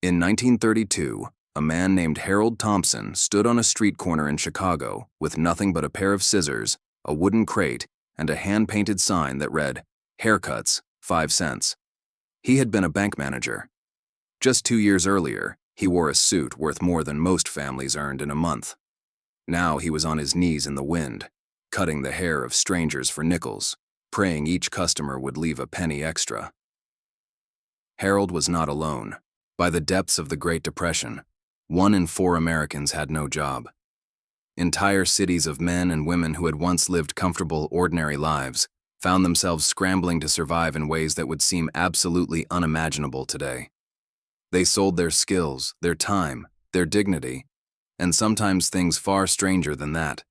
In 1932, a man named Harold Thompson stood on a street corner in Chicago with nothing but a pair of scissors, a wooden crate, and a hand-painted sign that read, "Haircuts, 5 cents." He had been a bank manager. Just 2 years earlier, he wore a suit worth more than most families earned in a month. Now he was on his knees in the wind, cutting the hair of strangers for nickels, praying each customer would leave a penny extra. Harold was not alone. By the depths of the Great Depression, 1 in 4 Americans had no job. Entire cities of men and women who had once lived comfortable, ordinary lives found themselves scrambling to survive in ways that would seem absolutely unimaginable today. They sold their skills, their time, their dignity, and sometimes things far stranger than that.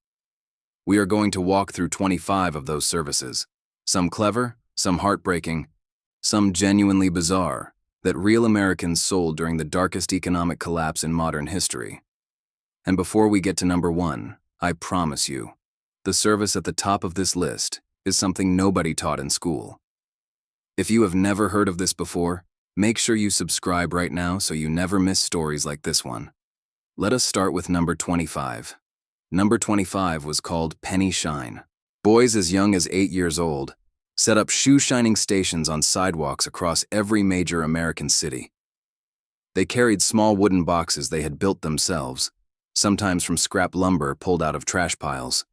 We are going to walk through 25 of those services, some clever, some heartbreaking, some genuinely bizarre, that real Americans sold during the darkest economic collapse in modern history. And before we get to number 1, I promise you, the service at the top of this list is something nobody taught in school. If you have never heard of this before, make sure you subscribe right now so you never miss stories like this one. Let us start with number 25. Number 25 was called Penny Shine. Boys as young as 8 years old set up shoe-shining stations on sidewalks across every major American city. They carried small wooden boxes they had built themselves, sometimes from scrap lumber pulled out of trash piles,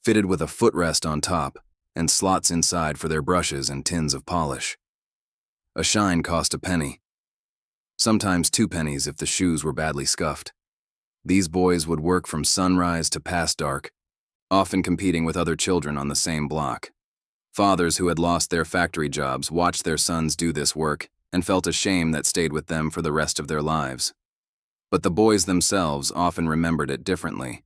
fitted with a footrest on top and slots inside for their brushes and tins of polish. A shine cost a penny, sometimes 2 pennies if the shoes were badly scuffed. These boys would work from sunrise to past dark, often competing with other children on the same block. Fathers who had lost their factory jobs watched their sons do this work and felt a shame that stayed with them for the rest of their lives. But the boys themselves often remembered it differently.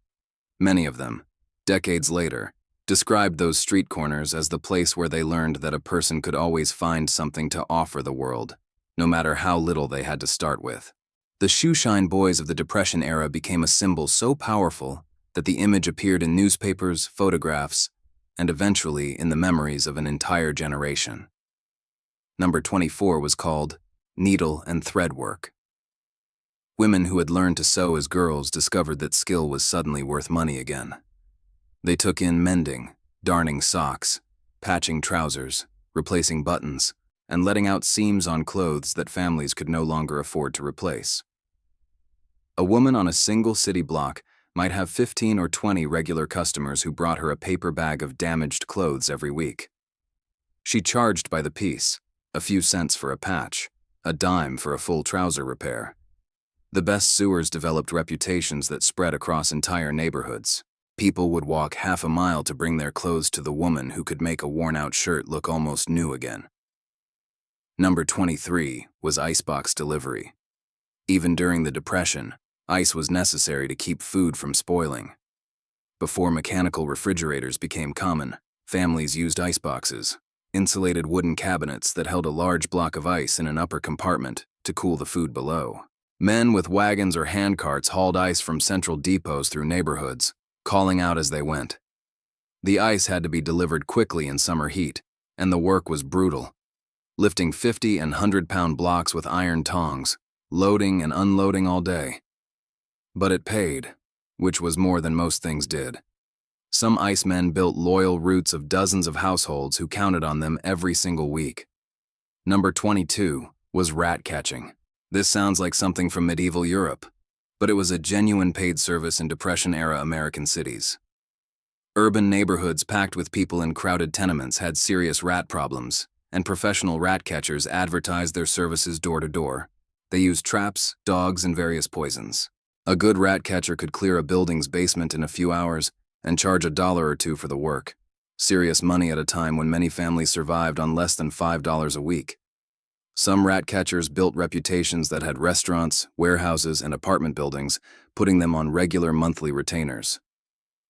Many of them, decades later, described those street corners as the place where they learned that a person could always find something to offer the world, no matter how little they had to start with. The shoeshine boys of the Depression era became a symbol so powerful that the image appeared in newspapers, photographs, and eventually in the memories of an entire generation. Number 24 was called Needle and Thread Work. Women who had learned to sew as girls discovered that skill was suddenly worth money again. They took in mending, darning socks, patching trousers, replacing buttons, and letting out seams on clothes that families could no longer afford to replace. A woman on a single city block might have 15 or 20 regular customers who brought her a paper bag of damaged clothes every week. She charged by the piece, a few cents for a patch, a dime for a full trouser repair. The best sewers developed reputations that spread across entire neighborhoods. People would walk half a mile to bring their clothes to the woman who could make a worn-out shirt look almost new again. Number 23 was icebox delivery. Even during the Depression, ice was necessary to keep food from spoiling. Before mechanical refrigerators became common, families used iceboxes, insulated wooden cabinets that held a large block of ice in an upper compartment to cool the food below. Men with wagons or handcarts hauled ice from central depots through neighborhoods, calling out as they went. The ice had to be delivered quickly in summer heat, and the work was brutal, lifting 50 and 100-pound blocks with iron tongs, loading and unloading all day. But it paid, which was more than most things did. Some icemen built loyal roots of dozens of households who counted on them every single week. Number 22 was rat catching. This sounds like something from medieval Europe, but it was a genuine paid service in Depression-era American cities. Urban neighborhoods packed with people in crowded tenements had serious rat problems, and professional rat catchers advertised their services door to door. They used traps, dogs, and various poisons. A good rat catcher could clear a building's basement in a few hours and charge $1 or $2 for the work. Serious money at a time when many families survived on less than $5 a week. Some rat catchers built reputations that had restaurants, warehouses, and apartment buildings, putting them on regular monthly retainers.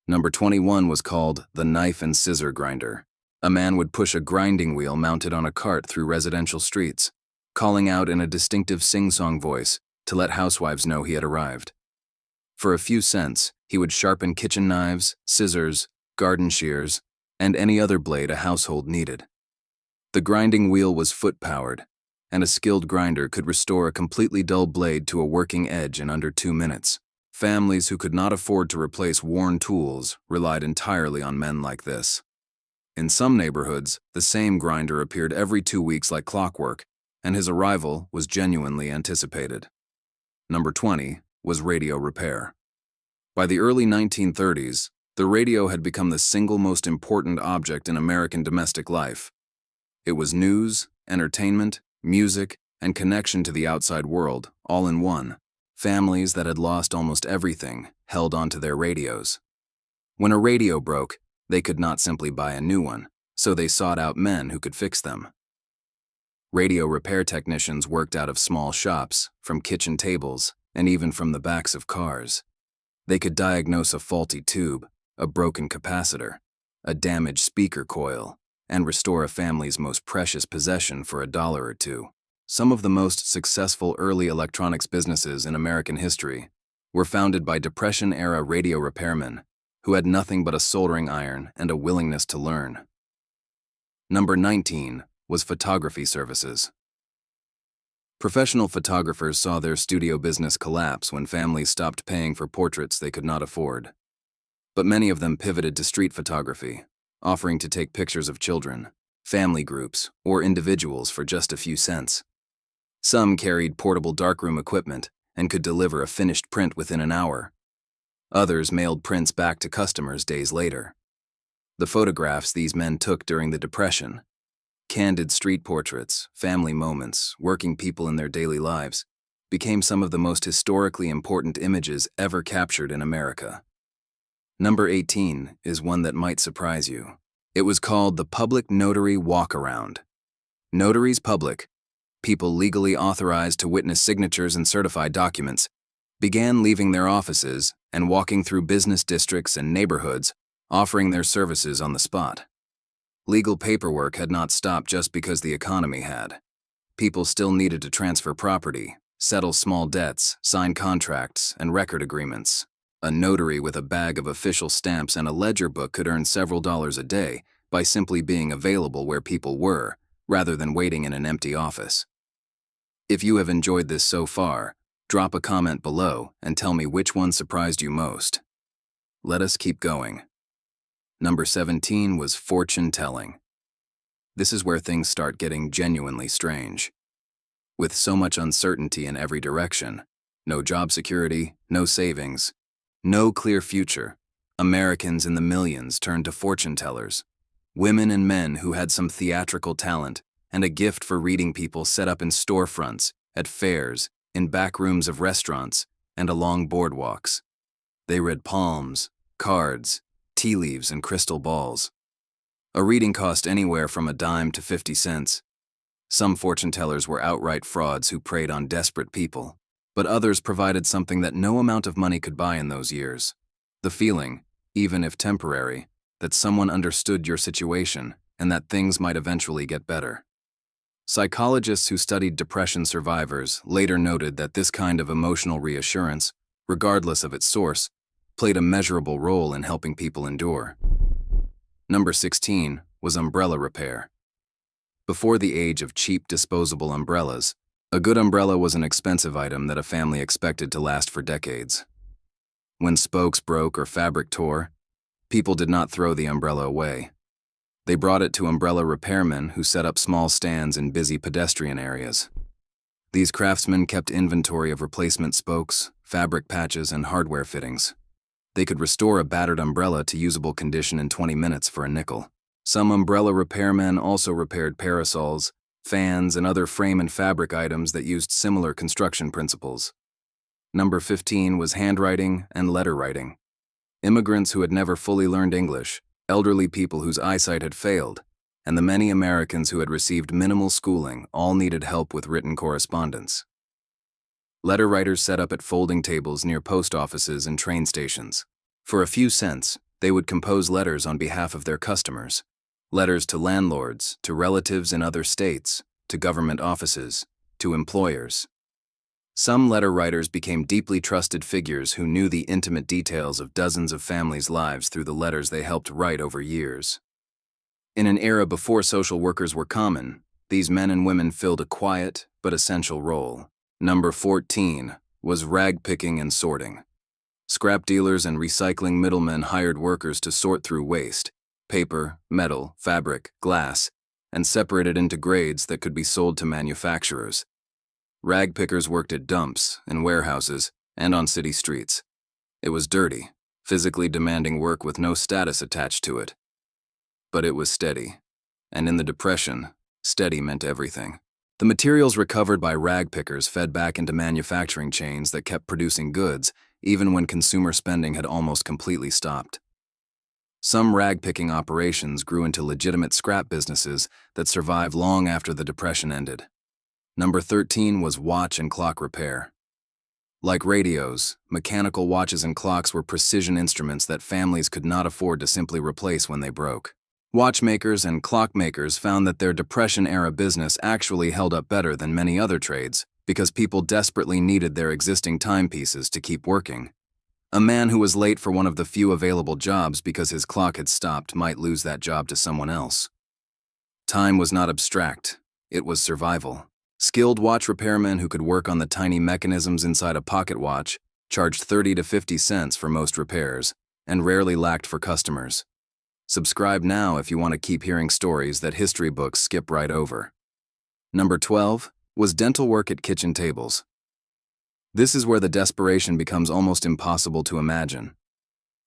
Number 21 was called the knife and scissor grinder. A man would push a grinding wheel mounted on a cart through residential streets, calling out in a distinctive sing-song voice to let housewives know he had arrived. For a few cents, he would sharpen kitchen knives, scissors, garden shears, and any other blade a household needed. The grinding wheel was foot-powered, and a skilled grinder could restore a completely dull blade to a working edge in under 2 minutes. Families who could not afford to replace worn tools relied entirely on men like this. In some neighborhoods, the same grinder appeared every 2 weeks like clockwork, and his arrival was genuinely anticipated. Number 20 was radio repair. By the early 1930s, the radio had become the single most important object in American domestic life. It was news, entertainment, music, and connection to the outside world, all in one. Families that had lost almost everything held onto their radios. When a radio broke, they could not simply buy a new one, so they sought out men who could fix them. Radio repair technicians worked out of small shops, from kitchen tables, and even from the backs of cars. They could diagnose a faulty tube, a broken capacitor, a damaged speaker coil, and restore a family's most precious possession for $1 or $2. Some of the most successful early electronics businesses in American history were founded by Depression-era radio repairmen who had nothing but a soldering iron and a willingness to learn. Number 19 was photography services. Professional photographers saw their studio business collapse when families stopped paying for portraits they could not afford. But many of them pivoted to street photography, offering to take pictures of children, family groups, or individuals for just a few cents. Some carried portable darkroom equipment and could deliver a finished print within an hour. Others mailed prints back to customers days later. The photographs these men took during the Depression, candid street portraits, family moments, working people in their daily lives, became some of the most historically important images ever captured in America. Number 18 is one that might surprise you. It was called the Public Notary Walk-Around. Notaries public, people legally authorized to witness signatures and certified documents, began leaving their offices and walking through business districts and neighborhoods, offering their services on the spot. Legal paperwork had not stopped just because the economy had. People still needed to transfer property, settle small debts, sign contracts, and record agreements. A notary with a bag of official stamps and a ledger book could earn several dollars a day by simply being available where people were, rather than waiting in an empty office. If you have enjoyed this so far, drop a comment below and tell me which one surprised you most. Let us keep going. Number 17 was fortune telling. This is where things start getting genuinely strange. With so much uncertainty in every direction, no job security, no savings, no clear future, Americans in the millions turned to fortune tellers. Women and men who had some theatrical talent and a gift for reading people set up in storefronts, at fairs, in back rooms of restaurants, and along boardwalks. They read palms, cards, tea leaves, and crystal balls. A reading cost anywhere from a dime to 50 cents. Some fortune tellers were outright frauds who preyed on desperate people, but others provided something that no amount of money could buy in those years. The feeling, even if temporary, that someone understood your situation and that things might eventually get better. Psychologists who studied depression survivors later noted that this kind of emotional reassurance, regardless of its source, played a measurable role in helping people endure. Number 16 was umbrella repair. Before the age of cheap disposable umbrellas, a good umbrella was an expensive item that a family expected to last for decades. When spokes broke or fabric tore, people did not throw the umbrella away. They brought it to umbrella repairmen who set up small stands in busy pedestrian areas. These craftsmen kept inventory of replacement spokes, fabric patches, and hardware fittings. They could restore a battered umbrella to usable condition in 20 minutes for a nickel. Some umbrella repairmen also repaired parasols, fans, and other frame and fabric items that used similar construction principles. Number 15 was handwriting and letter writing. Immigrants who had never fully learned English, elderly people whose eyesight had failed, and the many Americans who had received minimal schooling all needed help with written correspondence. Letter writers set up at folding tables near post offices and train stations. For a few cents, they would compose letters on behalf of their customers. Letters to landlords, to relatives in other states, to government offices, to employers. Some letter writers became deeply trusted figures who knew the intimate details of dozens of families' lives through the letters they helped write over years. In an era before social workers were common, These men and women filled a quiet but essential role. Number 14 was rag picking and sorting. Scrap dealers and recycling middlemen hired workers to sort through waste, paper, metal, fabric, glass, and separate it into grades that could be sold to manufacturers. Rag pickers worked at dumps, in warehouses, and on city streets. It was dirty, physically demanding work with no status attached to it. But it was steady. And in the Depression, steady meant everything. The materials recovered by rag pickers fed back into manufacturing chains that kept producing goods, even when consumer spending had almost completely stopped. Some rag-picking operations grew into legitimate scrap businesses that survived long after the Depression ended. Number 13 was watch and clock repair. Like radios, mechanical watches and clocks were precision instruments that families could not afford to simply replace when they broke. Watchmakers and clockmakers found that their Depression-era business actually held up better than many other trades because people desperately needed their existing timepieces to keep working. A man who was late for one of the few available jobs because his clock had stopped might lose that job to someone else. Time was not abstract, it was survival. Skilled watch repairmen who could work on the tiny mechanisms inside a pocket watch charged 30 to 50 cents for most repairs and rarely lacked for customers. Subscribe now if you want to keep hearing stories that history books skip right over. Number 12 was dental work at kitchen tables. This is where the desperation becomes almost impossible to imagine.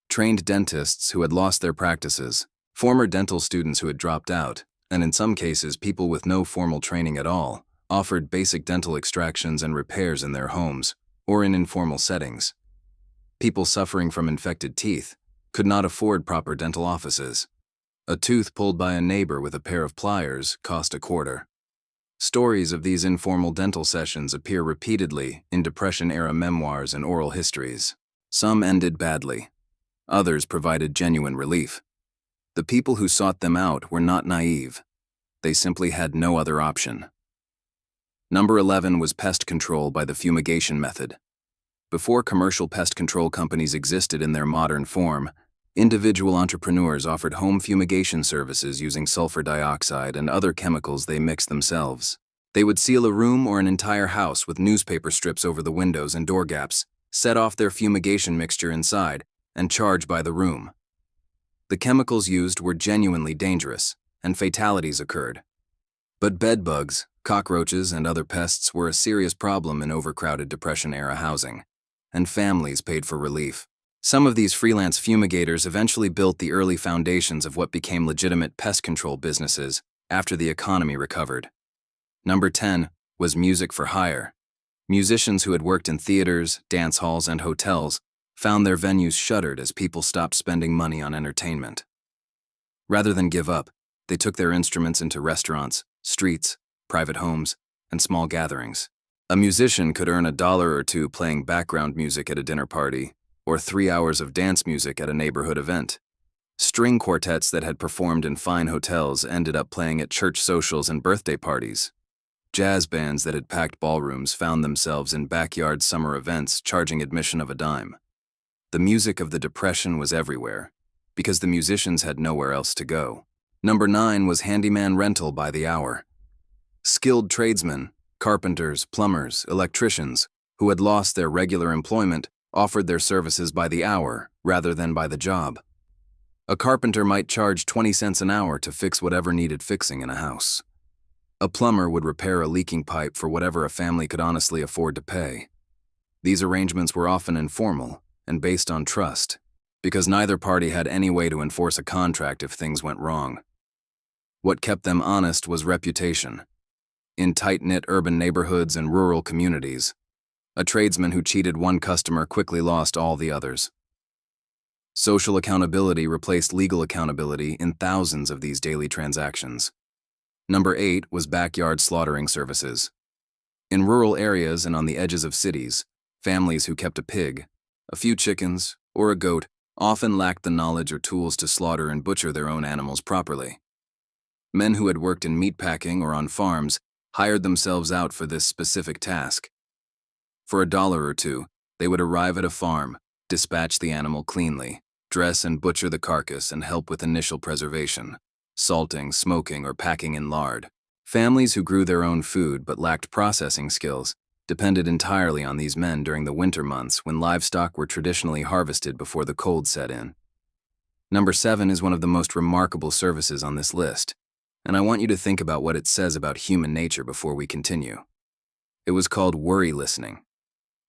Trained dentists who had lost their practices, former dental students who had dropped out, and in some cases people with no formal training at all, offered basic dental extractions and repairs in their homes or in informal settings. People suffering from infected teeth could not afford proper dental offices. A tooth pulled by a neighbor with a pair of pliers cost a quarter. Stories of these informal dental sessions appear repeatedly in Depression-era memoirs and oral histories. Some ended badly. Others provided genuine relief. The people who sought them out were not naive. They simply had no other option. Number 11 was pest control by the fumigation method. Before commercial pest control companies existed in their modern form, individual entrepreneurs offered home fumigation services using sulfur dioxide and other chemicals they mixed themselves. They would seal a room or an entire house with newspaper strips over the windows and door gaps, set off their fumigation mixture inside, and charge by the room. The chemicals used were genuinely dangerous, and fatalities occurred. But bedbugs, cockroaches, and other pests were a serious problem in overcrowded Depression-era housing, and families paid for relief. Some of these freelance fumigators eventually built the early foundations of what became legitimate pest control businesses after the economy recovered. Number 10 was music for hire. Musicians who had worked in theaters, dance halls, and hotels found their venues shuttered as people stopped spending money on entertainment. Rather than give up, they took their instruments into restaurants, streets, private homes, and small gatherings. A musician could earn $1 or $2 playing background music at a dinner party, or 3 hours of dance music at a neighborhood event. String quartets that had performed in fine hotels ended up playing at church socials and birthday parties. Jazz bands that had packed ballrooms found themselves in backyard summer events charging admission of a dime. The music of the Depression was everywhere, because the musicians had nowhere else to go. Number 9 was handyman rental by the hour. Skilled tradesmen, carpenters, plumbers, electricians, who had lost their regular employment offered their services by the hour rather than by the job. A carpenter might charge 20 cents an hour to fix whatever needed fixing in a house. A plumber would repair a leaking pipe for whatever a family could honestly afford to pay. These arrangements were often informal and based on trust, because neither party had any way to enforce a contract if things went wrong. What kept them honest was reputation. In tight-knit urban neighborhoods and rural communities, a tradesman who cheated one customer quickly lost all the others. Social accountability replaced legal accountability in thousands of these daily transactions. Number 8 was backyard slaughtering services. In rural areas and on the edges of cities, families who kept a pig, a few chickens, or a goat often lacked the knowledge or tools to slaughter and butcher their own animals properly. Men who had worked in meatpacking or on farms hired themselves out for this specific task. For $1 or $2, they would arrive at a farm, dispatch the animal cleanly, dress and butcher the carcass, and help with initial preservation, salting, smoking, or packing in lard, Families who grew their own food but lacked processing skills depended entirely on these men during the winter months when livestock were traditionally harvested before the cold set in. Number 7 is one of the most remarkable services on this list, and I want you to think about what it says about human nature before we continue. It was called worry listening.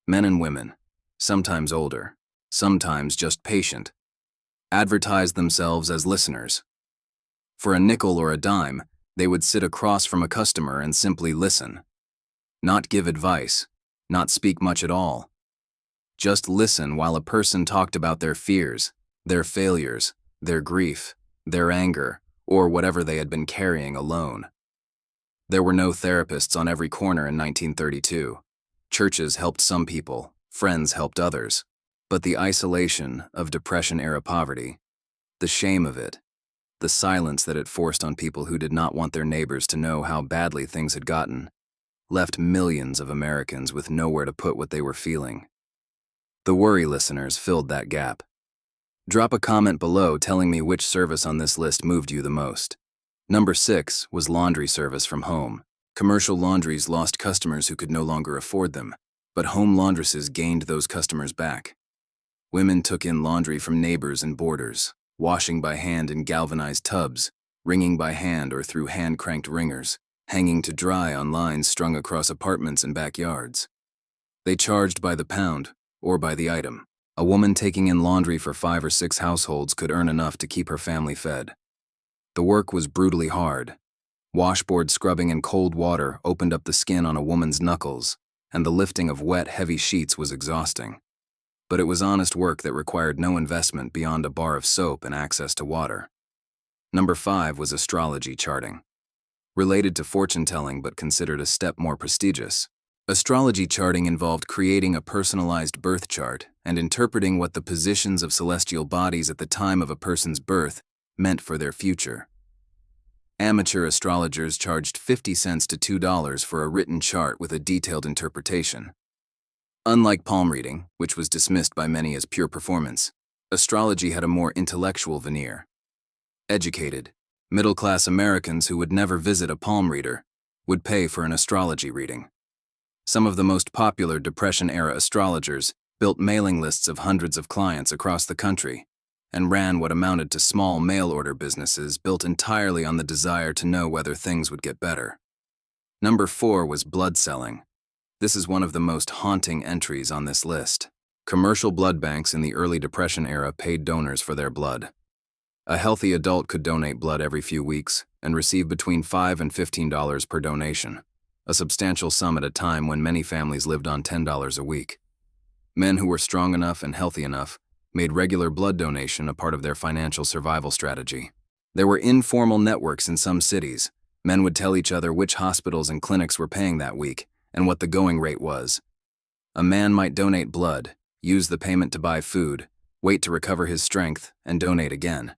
Men and women, sometimes older, sometimes just patient, advertised themselves as listeners. For a nickel or a dime, they would sit across from a customer and simply listen. Not give advice, not speak much at all. Just listen while a person talked about their fears, their failures, their grief, their anger, or whatever they had been carrying alone. There were no therapists on every corner in 1932. Churches helped some people, friends helped others, but the isolation of Depression-era poverty, the shame of it, the silence that it forced on people who did not want their neighbors to know how badly things had gotten, left millions of Americans with nowhere to put what they were feeling. The worry listeners filled that gap. Drop a comment below telling me which service on this list moved you the most. Number 6 was laundry service from home. Commercial laundries lost customers who could no longer afford them, but home laundresses gained those customers back. Women took in laundry from neighbors and boarders, washing by hand in galvanized tubs, wringing by hand or through hand-cranked wringers, hanging to dry on lines strung across apartments and backyards. They charged by the pound or by the item. A woman taking in laundry for 5 or 6 households could earn enough to keep her family fed. The work was brutally hard. Washboard scrubbing in cold water opened up the skin on a woman's knuckles, and the lifting of wet, heavy sheets was exhausting. But it was honest work that required no investment beyond a bar of soap and access to water. Number 5 was astrology charting. Related to fortune-telling but considered a step more prestigious, astrology charting involved creating a personalized birth chart and interpreting what the positions of celestial bodies at the time of a person's birth meant for their future. Amateur astrologers charged 50 cents to $2 for a written chart with a detailed interpretation. Unlike palm reading, which was dismissed by many as pure performance, astrology had a more intellectual veneer. Educated, middle-class Americans who would never visit a palm reader would pay for an astrology reading. Some of the most popular Depression-era astrologers built mailing lists of hundreds of clients across the country and ran what amounted to small mail-order businesses built entirely on the desire to know whether things would get better. Number 4 was blood selling. This is one of the most haunting entries on this list. Commercial blood banks in the early Depression era paid donors for their blood. A healthy adult could donate blood every few weeks and receive between $5 and $15 per donation, a substantial sum at a time when many families lived on $10 a week. Men who were strong enough and healthy enough made regular blood donation a part of their financial survival strategy. There were informal networks in some cities. Men would tell each other which hospitals and clinics were paying that week and what the going rate was. A man might donate blood, use the payment to buy food, wait to recover his strength, and donate again.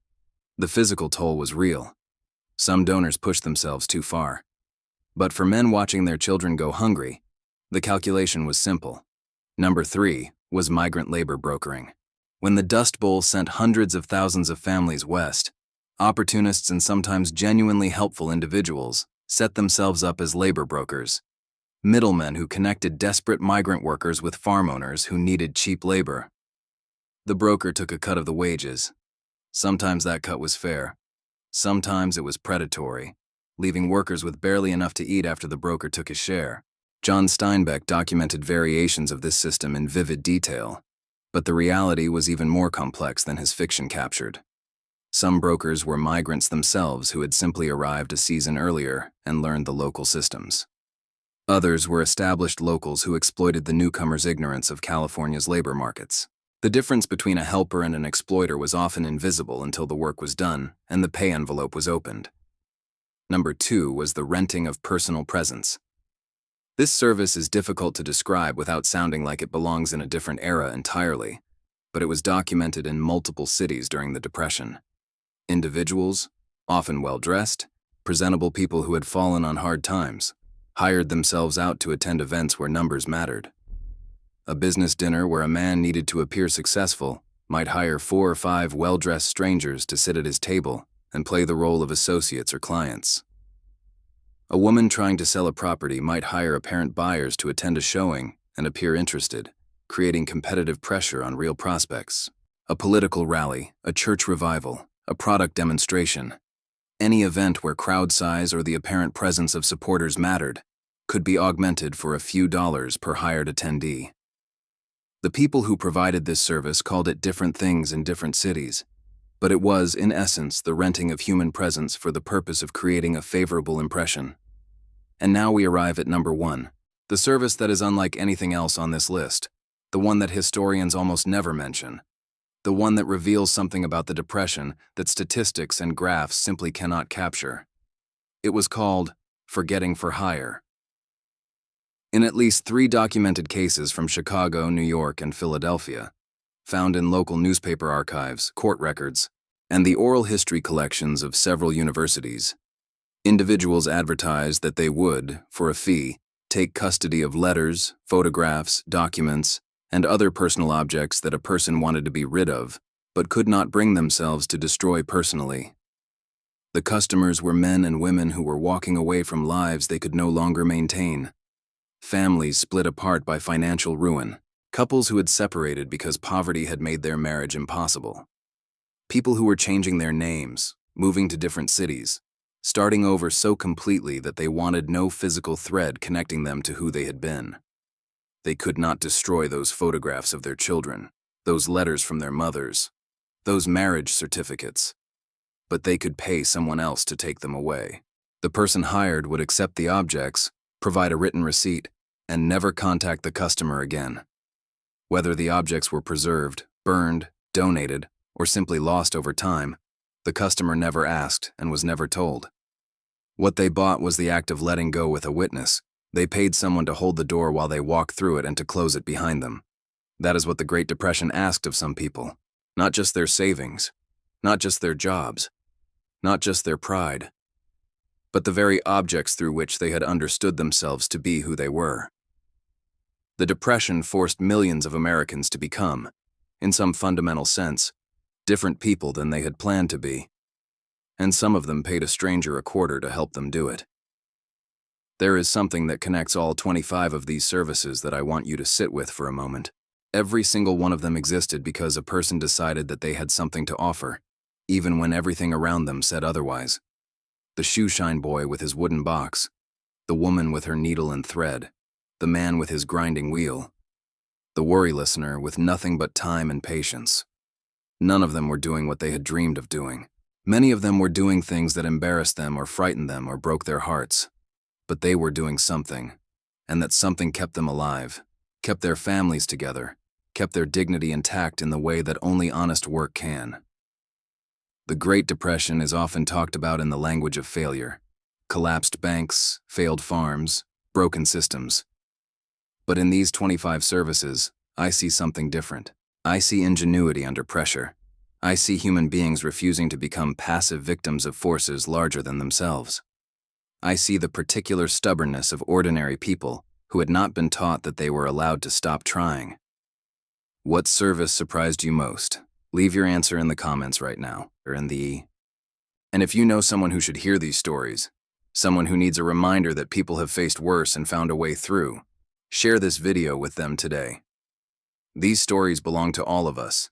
The physical toll was real. Some donors pushed themselves too far. But for men watching their children go hungry, the calculation was simple. Number 3 was migrant labor brokering. When the Dust Bowl sent hundreds of thousands of families west, opportunists and sometimes genuinely helpful individuals set themselves up as labor brokers, middlemen who connected desperate migrant workers with farm owners who needed cheap labor. The broker took a cut of the wages. Sometimes that cut was fair. Sometimes it was predatory, leaving workers with barely enough to eat after the broker took his share. John Steinbeck documented variations of this system in vivid detail, but the reality was even more complex than his fiction captured. Some brokers were migrants themselves who had simply arrived a season earlier and learned the local systems. Others were established locals who exploited the newcomers' ignorance of California's labor markets. The difference between a helper and an exploiter was often invisible until the work was done and the pay envelope was opened. Number 2 was the renting of personal presence. This service is difficult to describe without sounding like it belongs in a different era entirely, but it was documented in multiple cities during the Depression. Individuals, often well-dressed, presentable people who had fallen on hard times, hired themselves out to attend events where numbers mattered. A business dinner where a man needed to appear successful might hire 4 or 5 well-dressed strangers to sit at his table and play the role of associates or clients. A woman trying to sell a property might hire apparent buyers to attend a showing and appear interested, creating competitive pressure on real prospects. A political rally, a church revival, a product demonstration, any event where crowd size or the apparent presence of supporters mattered could be augmented for a few dollars per hired attendee. The people who provided this service called it different things in different cities, but it was, in essence, the renting of human presence for the purpose of creating a favorable impression. And now we arrive at number 1, the service that is unlike anything else on this list, the one that historians almost never mention, the one that reveals something about the Depression that statistics and graphs simply cannot capture. It was called forgetting for hire. In at least 3 documented cases from Chicago, New York, and Philadelphia, found in local newspaper archives, court records, and the oral history collections of several universities, individuals advertised that they would, for a fee, take custody of letters, photographs, documents, and other personal objects that a person wanted to be rid of, but could not bring themselves to destroy personally. The customers were men and women who were walking away from lives they could no longer maintain. Families split apart by financial ruin. Couples who had separated because poverty had made their marriage impossible. People who were changing their names, moving to different cities, starting over so completely that they wanted no physical thread connecting them to who they had been. They could not destroy those photographs of their children, those letters from their mothers, those marriage certificates, but they could pay someone else to take them away. The person hired would accept the objects, provide a written receipt, and never contact the customer again. Whether the objects were preserved, burned, donated, or simply lost over time, the customer never asked and was never told. What they bought was the act of letting go with a witness. They paid someone to hold the door while they walked through it and to close it behind them. That is what the Great Depression asked of some people. Not just their savings, not just their jobs, not just their pride, but the very objects through which they had understood themselves to be who they were. The Depression forced millions of Americans to become, in some fundamental sense, different people than they had planned to be, and some of them paid a stranger a quarter to help them do it. There is something that connects all 25 of these services that I want you to sit with for a moment. Every single one of them existed because a person decided that they had something to offer, even when everything around them said otherwise. The shoeshine boy with his wooden box, the woman with her needle and thread, the man with his grinding wheel, the worry listener with nothing but time and patience. None of them were doing what they had dreamed of doing. Many of them were doing things that embarrassed them or frightened them or broke their hearts. But they were doing something, and that something kept them alive, kept their families together, kept their dignity intact in the way that only honest work can. The Great Depression is often talked about in the language of failure. Collapsed banks, failed farms, broken systems. But in these 25 services, I see something different. I see ingenuity under pressure. I see human beings refusing to become passive victims of forces larger than themselves. I see the particular stubbornness of ordinary people who had not been taught that they were allowed to stop trying. What service surprised you most? Leave your answer in the comments right now, or in the... And if you know someone who should hear these stories, someone who needs a reminder that people have faced worse and found a way through, share this video with them today. These stories belong to all of us,